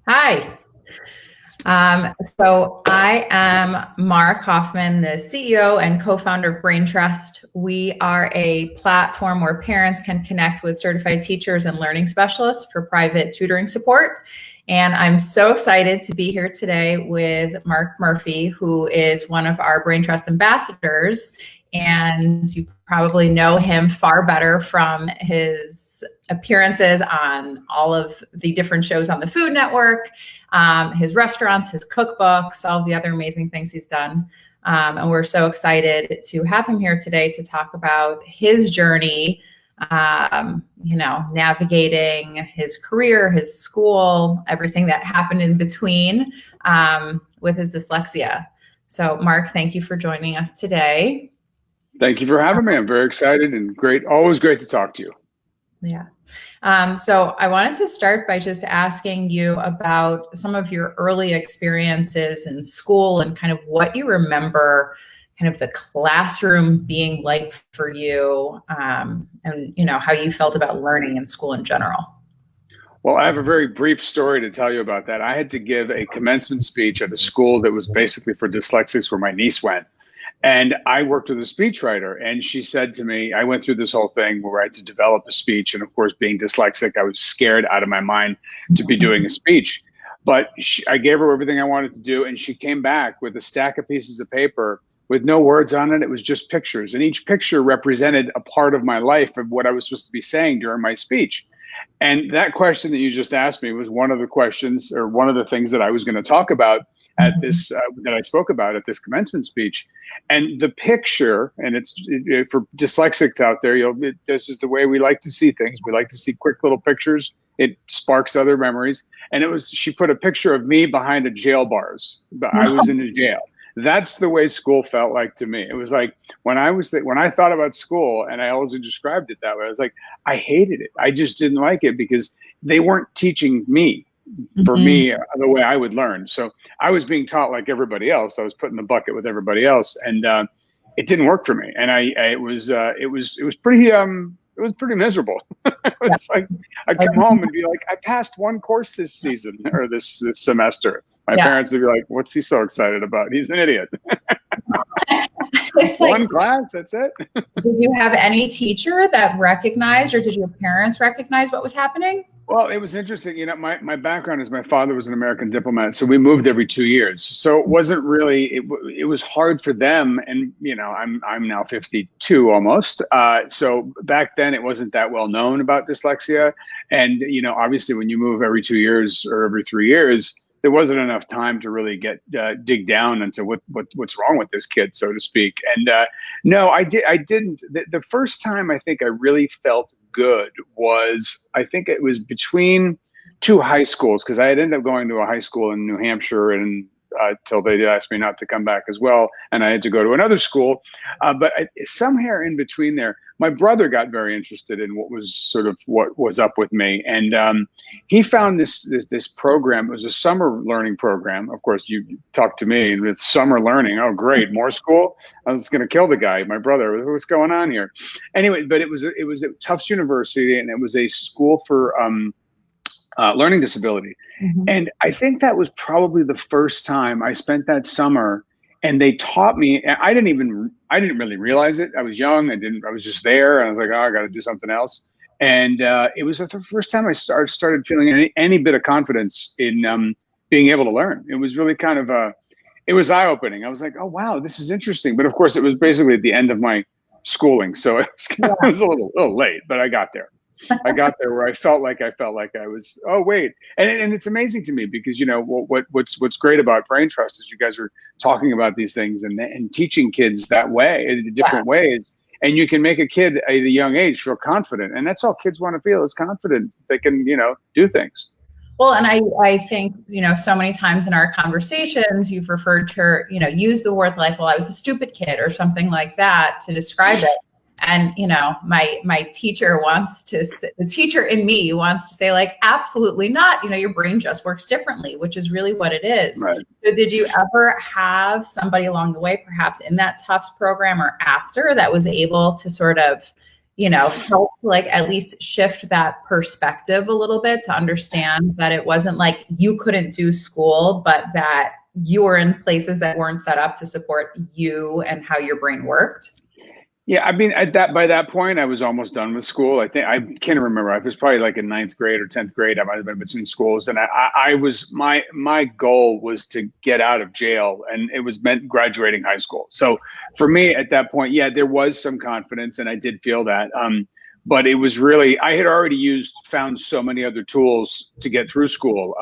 Hi. So I am Marc Hoffman, the CEO and co-founder of Brain Trust. We are a platform where parents can connect with certified teachers and learning specialists for private tutoring support. And I'm so excited to be here today with Marc Murphy, who is one of our Brain Trust ambassadors. And you probably know him far better from his appearances on all of the different shows on the Food Network, his restaurants, his cookbooks, all the other amazing things he's done. And we're so excited to have him here today to talk about his journey, navigating his career, his school, everything that happened in between with his dyslexia. So Marc, thank you for joining us today. Thank you for having me. I'm very excited and great. Always great to talk to you. Yeah. So I wanted to start by just asking you about some of your early experiences in school and kind of what you remember kind of the classroom being like for you, and how you felt about learning in school in general. Well, I have a very brief story to tell you about that. I had to give a commencement speech at a school that was basically for dyslexics where my niece went. And I worked with a speechwriter, and she said to me, I went through this whole thing where I had to develop a speech. And of course, being dyslexic, I was scared out of my mind to be doing a speech. But I gave her everything I wanted to do, and she came back with a stack of pieces of paper with no words on it. It was just pictures. And each picture represented a part of my life of what I was supposed to be saying during my speech. And that question that you just asked me was one of the questions, or one of the things that I was going to talk about at this, that I spoke about at this commencement speech. And the picture, and for dyslexics out there, this is the way we like to see things. We like to see quick little pictures. It sparks other memories. And she put a picture of me behind a jail bars. I was in a jail. That's the way school felt like to me. It was like when I thought about school, and I always described it that way, I was like, I hated it. I just didn't like it because they weren't teaching me for me the way I would learn. So I was being taught like everybody else. I was put in the bucket with everybody else, and it didn't work for me. And it was pretty miserable. It was like I'd come home and be like, I passed one course this season or this semester. My parents would be like, what's he so excited about? He's an idiot. It's one class, that's it. Did you have any teacher that recognized, or did your parents recognize what was happening? Well, it was interesting. My background is my father was an American diplomat, so we moved every 2 years. So it wasn't really, it was hard for them. And, I'm now 52 almost. So back then it wasn't that well known about dyslexia. And, obviously when you move every 2 years or every 3 years, there wasn't enough time to really dig down into what's wrong with this kid, so to speak. And no, I didn't. The first time I think I really felt good was, I think it was between two high schools, because I had ended up going to a high school in New Hampshire and till they asked me not to come back as well, and I had to go to another school. But somewhere in between there, my brother got very interested in what was up with me, and he found this program. It was a summer learning program. Of course, you talked to me with summer learning. Oh, great, more school! I was going to kill the guy, my brother. What's going on here? Anyway, but it was at Tufts University, and it was a school for learning disability. And I think that was probably the first time I spent that summer, and they taught me. I didn't really realize it. I was young. I was just there, and I was like, oh, I got to do something else. And it was the first time I started feeling any bit of confidence in being able to learn. It was really kind of it was eye-opening. I was like, oh, wow, this is interesting. But of course, it was basically at the end of my schooling. So it was a little late, but I got there. I got there where I felt like I was, oh, wait. And it's amazing to me because, what's great about Brain Trust is you guys are talking about these things and teaching kids that way, in different ways. And you can make a kid at a young age feel confident. And that's all kids want to feel, is confident. They can, do things. Well, and I think, so many times in our conversations, you've referred to, use the word like, well, I was a stupid kid or something like that to describe it. And, my teacher the teacher in me wants to say, like, absolutely not. Your brain just works differently, which is really what it is. Right. So did you ever have somebody along the way, perhaps in that Tufts program or after, that was able to sort of, help like at least shift that perspective a little bit to understand that it wasn't like you couldn't do school, but that you were in places that weren't set up to support you and how your brain worked? Yeah, I mean, by that point, I was almost done with school. I think I can't remember. I was probably like in ninth grade or 10th grade. I might have been between schools, and I was my goal was to get out of jail, and it was meant graduating high school. So for me at that point, yeah, there was some confidence, and I did feel that. But it was really, I had already found so many other tools to get through school.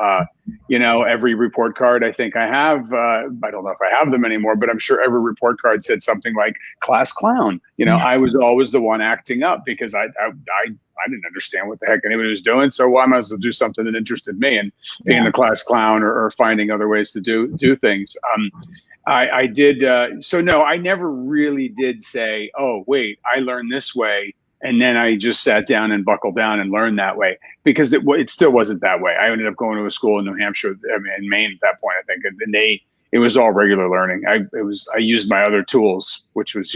Every report card I think I have, I don't know if I have them anymore, but I'm sure every report card said something like class clown. I was always the one acting up because I didn't understand what the heck anybody was doing. So why might as well do something that interested me, and being the class clown or finding other ways to do things. I did. So no, I never really did say, oh, wait, I learned this way, and then I just sat down and buckled down and learned that way, because it still wasn't that way. I ended up going to a school in New Hampshire, in Maine at that point, I think, and it was all regular learning. I used my other tools, which was,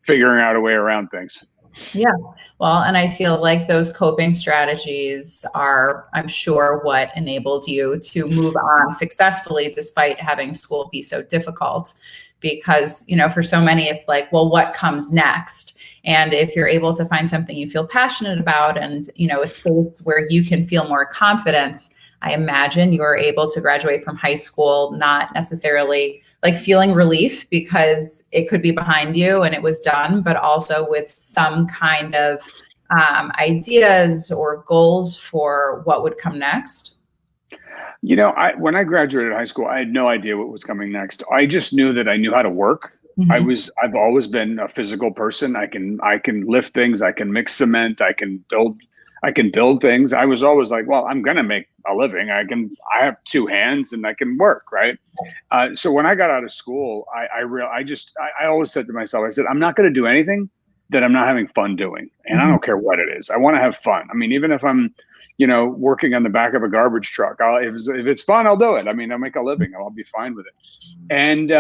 figuring out a way around things. Yeah. Well, and I feel like those coping strategies are, I'm sure, what enabled you to move on successfully despite having school be so difficult. Because, for so many, it's like, well, what comes next? And if you're able to find something you feel passionate about and, a space where you can feel more confidence, I imagine you are able to graduate from high school, not necessarily like feeling relief because it could be behind you and it was done, but also with some kind of ideas or goals for what would come next. When I graduated high school, I had no idea what was coming next. I just knew that I knew how to work. Mm-hmm. I've always been a physical person. I can lift things. I can mix cement. I can build things. I was always like, well, I'm going to make a living. I have two hands and I can work. Right. So when I got out of school, I always said to myself, I said, I'm not going to do anything that I'm not having fun doing. And I don't care what it is. I want to have fun. I mean, even if I'm, working on the back of a garbage truck, if it's fun, I'll do it. I mean, I'll make a living. I'll be fine with it. And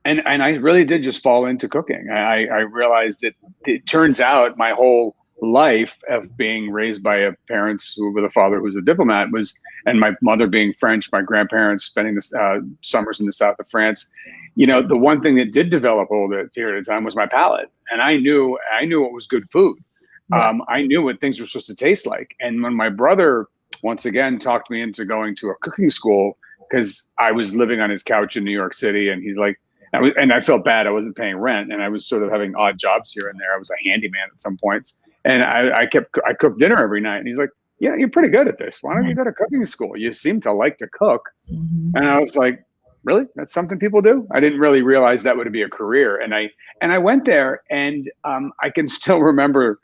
I really did just fall into cooking. I realized that it turns out my whole life of being raised by parents with a father who's a diplomat and my mother being French, my grandparents spending the summers in the south of France. The one thing that did develop over the period of time was my palate. And I knew what was good food. Yeah. I knew what things were supposed to taste like. And when my brother, once again, talked me into going to a cooking school, because I was living on his couch in New York City, and he's like, and I felt bad. I wasn't paying rent, and I was sort of having odd jobs here and there. I was a handyman at some points, and I cooked dinner every night. And he's like, "Yeah, you're pretty good at this. Why don't you go to cooking school? You seem to like to cook." Mm-hmm. And I was like, "Really? That's something people do?" I didn't really realize that would be a career. And I went there, and I can still remember,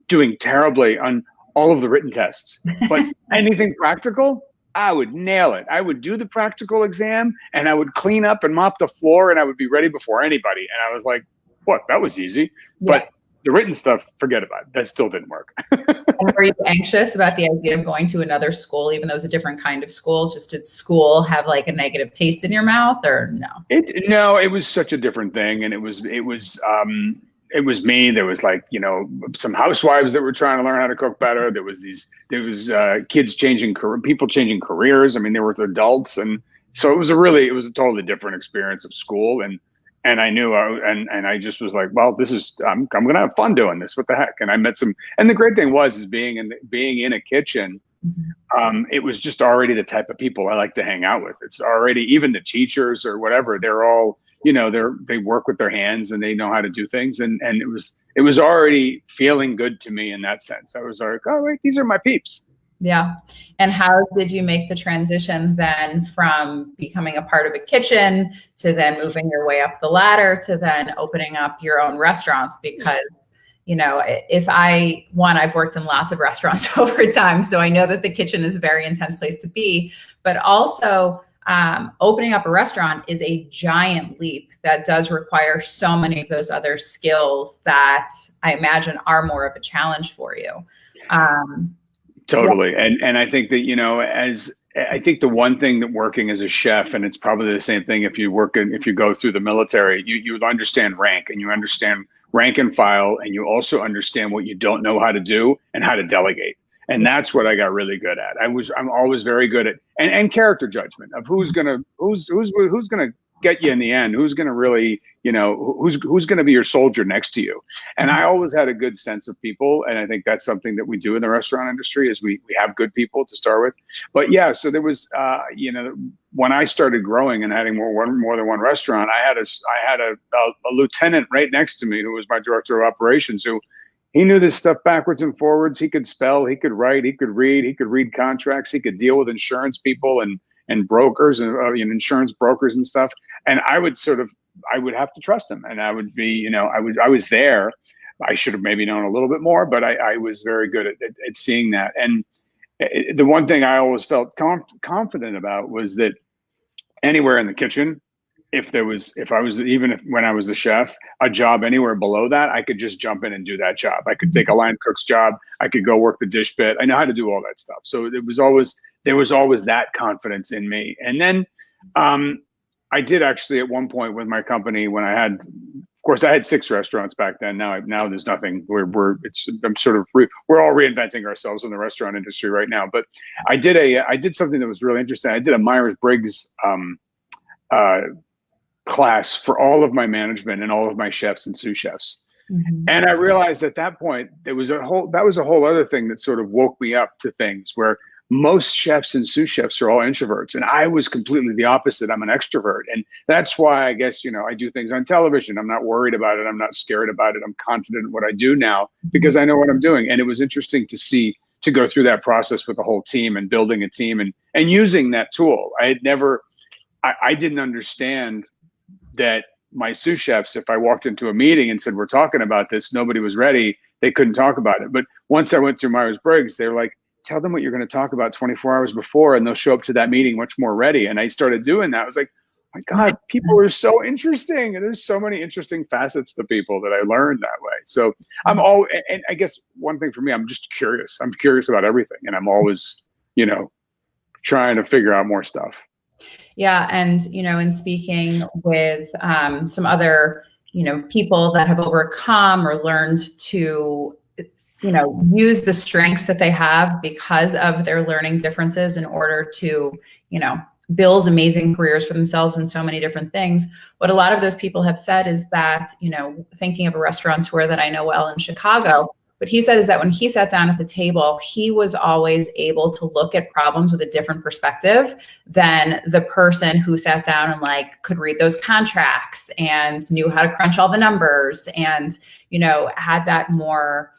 doing terribly on all of the written tests, but anything practical, I would nail it. I would do the practical exam, and I would clean up and mop the floor, and I would be ready before anybody. And I was like, what? That was easy. Yeah. But the written stuff, forget about it. That still didn't work. And were you anxious about the idea of going to another school, even though it was a different kind of school? Just did school have like a negative taste in your mouth, or no? No, it was such a different thing. And it was me. There was like, some housewives that were trying to learn how to cook better. There was kids people changing careers. I mean, they were adults. And so it was a totally different experience of school. And I knew, and I just was like, well, I'm going to have fun doing this. What the heck? And I met and the great thing is being in a kitchen. It was just already the type of people I like to hang out with. It's already, even the teachers or whatever, they're all, they work with their hands and they know how to do things. And it was already feeling good to me in that sense. I was like, oh, wait, these are my peeps. Yeah. And how did you make the transition then from becoming a part of a kitchen to then moving your way up the ladder to then opening up your own restaurants? Because I've worked in lots of restaurants over time, so I know that the kitchen is a very intense place to be, but also opening up a restaurant is a giant leap that does require so many of those other skills that I imagine are more of a challenge for you. Totally. Yeah. And I think that, I think the one thing that working as a chef, and it's probably the same thing if you go through the military, you understand rank and you understand rank and file, and you also understand what you don't know how to do and how to delegate. And that's what I got really good at. I'm always very good at and character judgment of who's gonna get you in the end, who's gonna really, who's gonna be your soldier next to you. And I always had a good sense of people, and I think that's something that we do in the restaurant industry is we have good people to start with. But yeah, so there was when I started growing and having more than one restaurant, I had a lieutenant right next to me who was my director of operations who he knew this stuff backwards and forwards. He could spell, he could write, he could read contracts, he could deal with insurance people and brokers and insurance brokers and stuff. And I would have to trust him. And I would be, I was there. I should have maybe known a little bit more, but I was very good at seeing that. And the one thing I always felt confident about was that anywhere in the kitchen, when I was the chef, a job anywhere below that, I could just jump in and do that job. I could take a line cook's job. I could go work the dish pit. I know how to do all that stuff. So there was always that confidence in me. And then I did actually at one point with my company when I had 6 restaurants back then. Now there's nothing. We're all reinventing ourselves in the restaurant industry right now. But I did something that was really interesting. I did a Myers-Briggs class for all of my management and all of my chefs and sous chefs. Mm-hmm. And I realized at that point, that was a whole other thing that sort of woke me up to things where most chefs and sous chefs are all introverts. And I was completely the opposite. I'm an extrovert. And that's why I guess, I do things on television. I'm not worried about it. I'm not scared about it. I'm confident in what I do now because I know what I'm doing. And it was interesting to go through that process with the whole team and building a team and using that tool. I didn't understand that my sous chefs, if I walked into a meeting and said, we're talking about this, nobody was ready, they couldn't talk about it. But once I went through Myers-Briggs, they were like, tell them what you're going to talk about 24 hours before, and they'll show up to that meeting much more ready. And I started doing that. I was like, my God, people are so interesting. And there's so many interesting facets to people that I learned that way. So and I guess one thing for me, I'm just curious. I'm curious about everything. And I'm always, trying to figure out more stuff. Yeah. And, in speaking with some other, people that have overcome or learned to, use the strengths that they have because of their learning differences in order to, build amazing careers for themselves in so many different things. What a lot of those people have said is that, thinking of a restaurateur that I know well in Chicago, what he said is that when he sat down at the table, he was always able to look at problems with a different perspective than the person who sat down and could read those contracts and knew how to crunch all the numbers and, had that more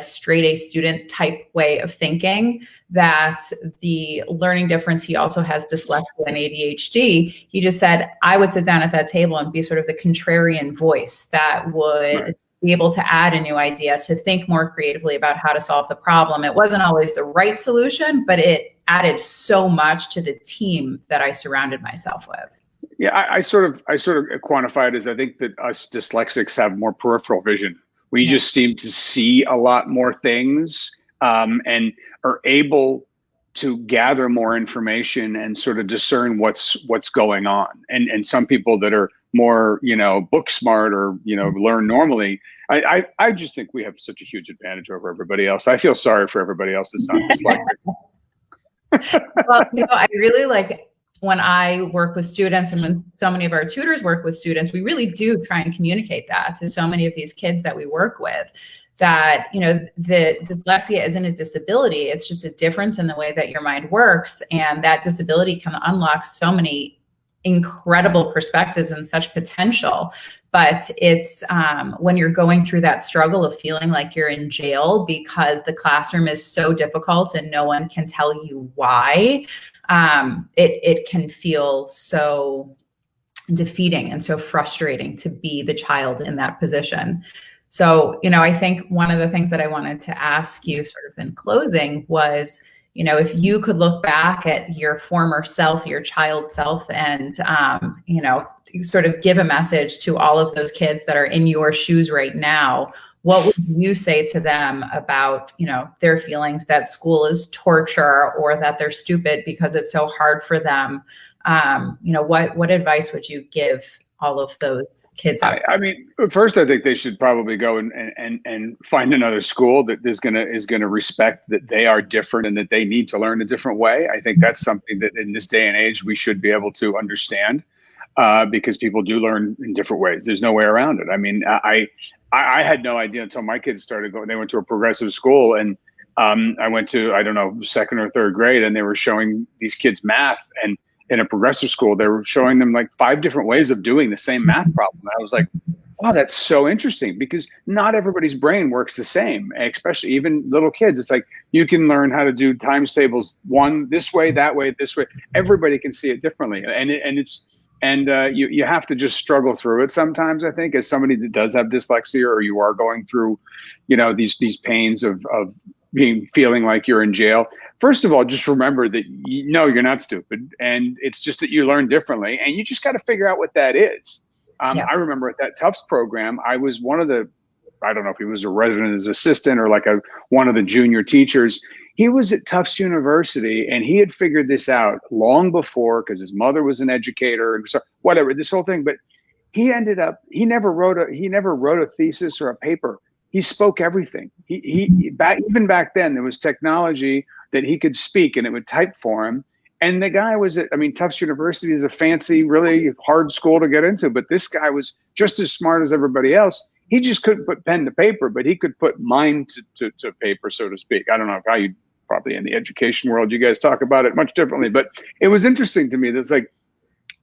straight A student type way of thinking. That the learning difference, he also has dyslexia and ADHD. He just said, I would sit down at that table and be sort of the contrarian voice that would be able to add a new idea, to think more creatively about how to solve the problem. It wasn't always the right solution, but it added so much to the team that I surrounded myself with. Yeah, I sort of quantify it as I think that us dyslexics have more peripheral vision. We just seem to see a lot more things and are able to gather more information and sort of discern what's going on. And some people that are more, book smart or, learn normally, I just think we have such a huge advantage over everybody else. I feel sorry for everybody else that's not dyslexic. Well, I really when I work with students and when so many of our tutors work with students, we really do try and communicate that to so many of these kids that we work with, that, the dyslexia isn't a disability. It's just a difference in the way that your mind works. And that disability can unlock so many incredible perspectives and such potential. But it's when you're going through that struggle of feeling like you're in jail because the classroom is so difficult and no one can tell you why, it can feel so defeating and so frustrating to be the child in that position. So, I think one of the things that I wanted to ask you sort of in closing was, if you could look back at your former self, your child self, and, sort of give a message to all of those kids that are in your shoes right now, what would you say to them about, their feelings that school is torture or that they're stupid because it's so hard for them? What advice would you give all of those kids out? I mean, first, I think they should probably go and find another school that is gonna respect that they are different and that they need to learn a different way. I think that's something that in this day and age we should be able to understand, because people do learn in different ways. There's no way around it. I mean, I had no idea until my kids started going. They went to a progressive school, and I went to, I don't know, second or third grade, and they were showing these kids math. And in a progressive school, they were showing them like 5 different ways of doing the same math problem. And I was like, wow, that's so interesting, because not everybody's brain works the same, especially even little kids. It's like you can learn how to do times tables one this way, that way, this way. Everybody can see it differently, and you have to just struggle through it sometimes. I think, as somebody that does have dyslexia, or you are going through, these pains of feeling like you're in jail. First of all, just remember that you're not stupid, and it's just that you learn differently, and you just got to figure out what that is. I remember at that Tufts program, I was one of the, I don't know if he was a resident as assistant or like one of the junior teachers. He was at Tufts University, and he had figured this out long before, because his mother was an educator and so whatever, this whole thing. But he never wrote a thesis or a paper. He spoke everything. Even back then, there was technology that he could speak, and it would type for him. And the guy was Tufts University is a fancy, really hard school to get into, but this guy was just as smart as everybody else. He just couldn't put pen to paper, but he could put mind to paper, so to speak. I don't know how you, probably in the education world, you guys talk about it much differently, but it was interesting to me. That's like,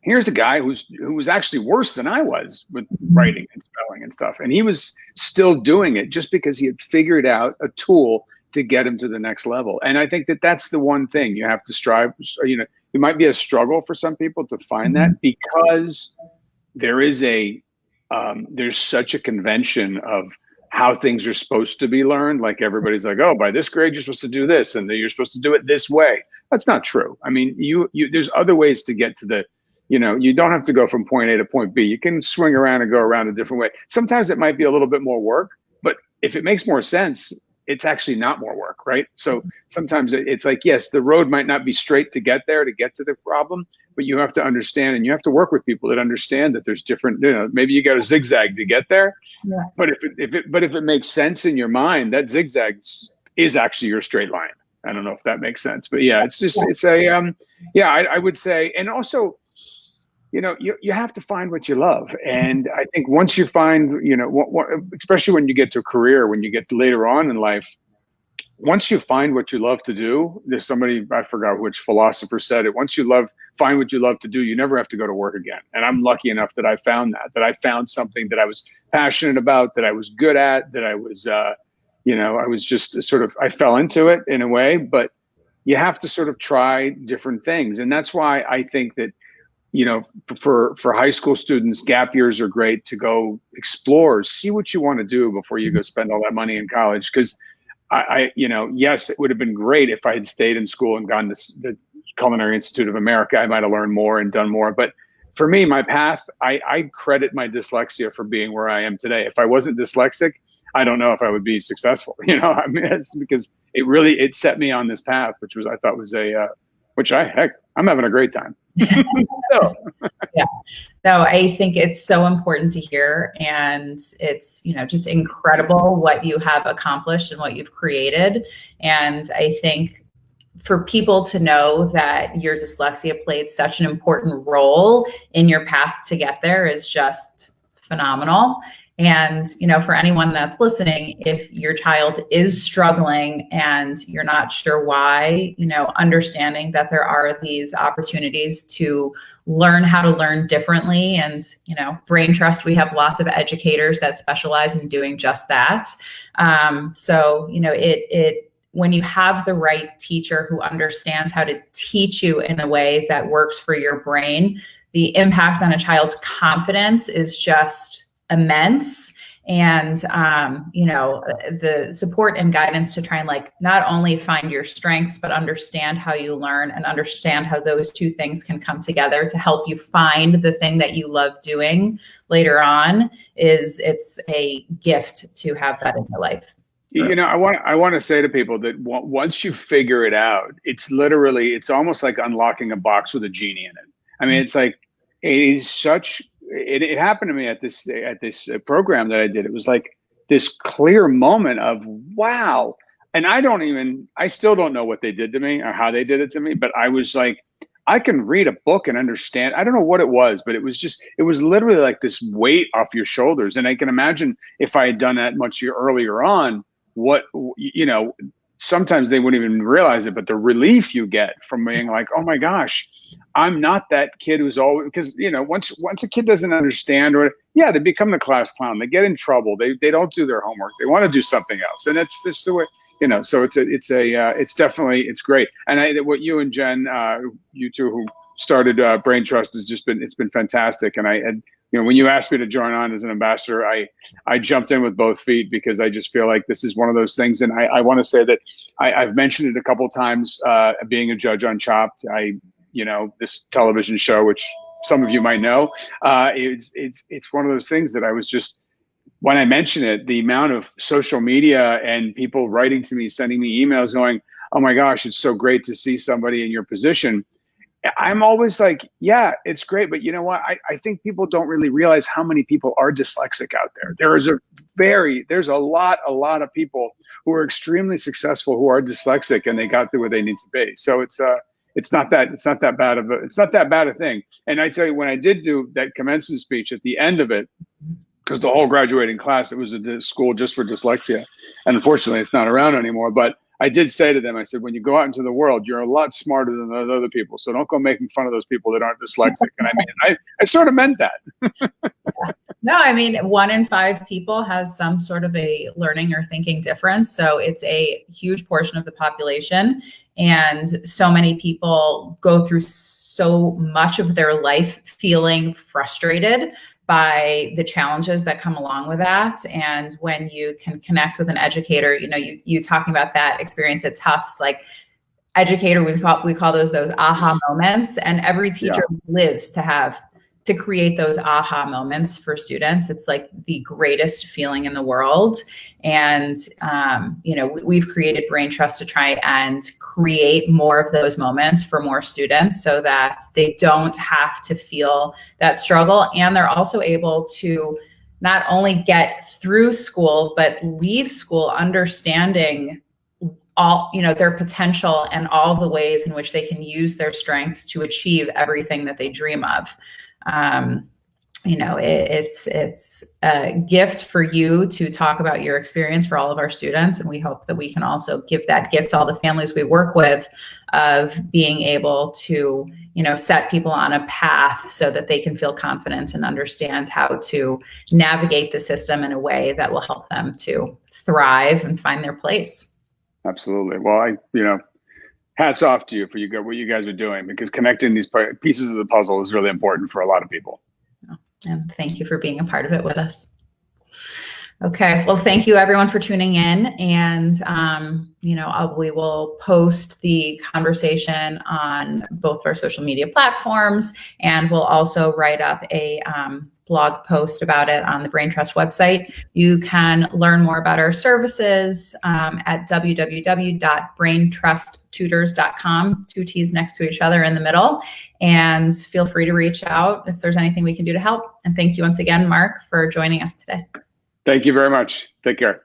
here's a guy who was actually worse than I was with writing and spelling and stuff. And he was still doing it just because he had figured out a tool to get him to the next level. And I think that that's the one thing you have to strive. It might be a struggle for some people to find that, because there's such a convention of how things are supposed to be learned. Like, everybody's like, oh, by this grade, you're supposed to do this, and you're supposed to do it this way. That's not true. I mean, there's other ways to get to the, you don't have to go from point A to point B. You can swing around and go around a different way. Sometimes it might be a little bit more work, but if it makes more sense, it's actually not more work, right? So sometimes it's like, yes, the road might not be straight to get there, to get to the problem, but you have to understand, and you have to work with people that understand that there's different, maybe you got to zigzag to get there. Yeah. But if it makes sense in your mind, that zigzag is actually your straight line. I don't know if that makes sense, but yeah, I would say, and also, you have to find what you love. And I think once you find, especially when you get to a career, when you get later on in life, once you find what you love to do, there's somebody, I forgot which philosopher said it, once you find what you love to do, you never have to go to work again. And I'm lucky enough that I found I found something that I was passionate about, that I was good at, that I was, I was just sort of, I fell into it in a way. But you have to sort of try different things. And that's why I think that, for high school students, gap years are great to go explore, see what you want to do before you go spend all that money in college. Because yes, it would have been great if I had stayed in school and gone to the Culinary Institute of America. I might have learned more and done more. But for me, my path, I credit my dyslexia for being where I am today. If I wasn't dyslexic, I don't know if I would be successful. I mean, it's because it set me on this path, I thought was I'm having a great time. So. Yeah. No, I think it's so important to hear, and it's, just incredible what you have accomplished and what you've created. And I think for people to know that your dyslexia played such an important role in your path to get there is just phenomenal. And, for anyone that's listening, if your child is struggling and you're not sure why, understanding that there are these opportunities to learn how to learn differently. And, Brain Trust, we have lots of educators that specialize in doing just that. So, when you have the right teacher who understands how to teach you in a way that works for your brain, the impact on a child's confidence is just immense. And, the support and guidance to try and not only find your strengths, but understand how you learn and understand how those two things can come together to help you find the thing that you love doing later on it's a gift to have that in your life. I want to say to people that once you figure it out, it's almost like unlocking a box with a genie in it. I mean, it's like, it is such it happened to me at this program that I did. It was like this clear moment of wow. And I still don't know what they did to me or how they did it to me, but I was like, I can read a book and understand. I don't know what it was, but it was literally like this weight off your shoulders. And I can imagine if I had done that much earlier on, what, sometimes they wouldn't even realize it, but the relief you get from being like, oh my gosh, I'm not that kid who's always, because, once a kid doesn't understand, or they become the class clown, they get in trouble, they don't do their homework, they want to do something else. And that's just the way, so it's definitely, it's great. And what you and Jen, you two who started Brain Trust it's been fantastic. And when you asked me to join on as an ambassador, I jumped in with both feet, because I just feel like this is one of those things. And I want to say that I've mentioned it a couple of times, being a judge on Chopped. This television show, which some of you might know, it's one of those things that I was just, when I mention it, the amount of social media and people writing to me, sending me emails going, oh my gosh, it's so great to see somebody in your position. I'm always like, yeah, it's great. But you know what? I think people don't really realize how many people are dyslexic out there. There's a lot of people who are extremely successful who are dyslexic, and they got to where they need to be. So it's not that bad a thing. And I tell you, when I did do that commencement speech at the end of it, because the whole graduating class, it was a school just for dyslexia. And unfortunately, it's not around anymore. But I did say to them, I said, when you go out into the world, you're a lot smarter than those other people. So don't go making fun of those people that aren't dyslexic. And I mean, I sort of meant that. No, I mean, 1 in 5 people has some sort of a learning or thinking difference. So it's a huge portion of the population. And so many people go through so much of their life feeling frustrated by the challenges that come along with that. And when you can connect with an educator, you talking about that experience at Tufts, like educator, we call those aha moments. And every teacher lives to create those aha moments for students. It's like the greatest feeling in the world. And, we've created Brain Trust to try and create more of those moments for more students so that they don't have to feel that struggle. And they're also able to not only get through school, but leave school understanding all, their potential and all the ways in which they can use their strengths to achieve everything that they dream of. It's a gift for you to talk about your experience for all of our students. And we hope that we can also give that gift to all the families we work with of being able to, set people on a path so that they can feel confident and understand how to navigate the system in a way that will help them to thrive and find their place. Absolutely. Well, hats off to you for what you guys are doing, because connecting these pieces of the puzzle is really important for a lot of people. And thank you for being a part of it with us. Okay, well, thank you everyone for tuning in. And, we will post the conversation on both of our social media platforms, and we'll also write up a blog post about it on the Brain Trust website. You can learn more about our services at www.braintrusttutors.com, 2 T's next to each other in the middle. And feel free to reach out if there's anything we can do to help. And thank you once again, Marc, for joining us today. Thank you very much. Take care.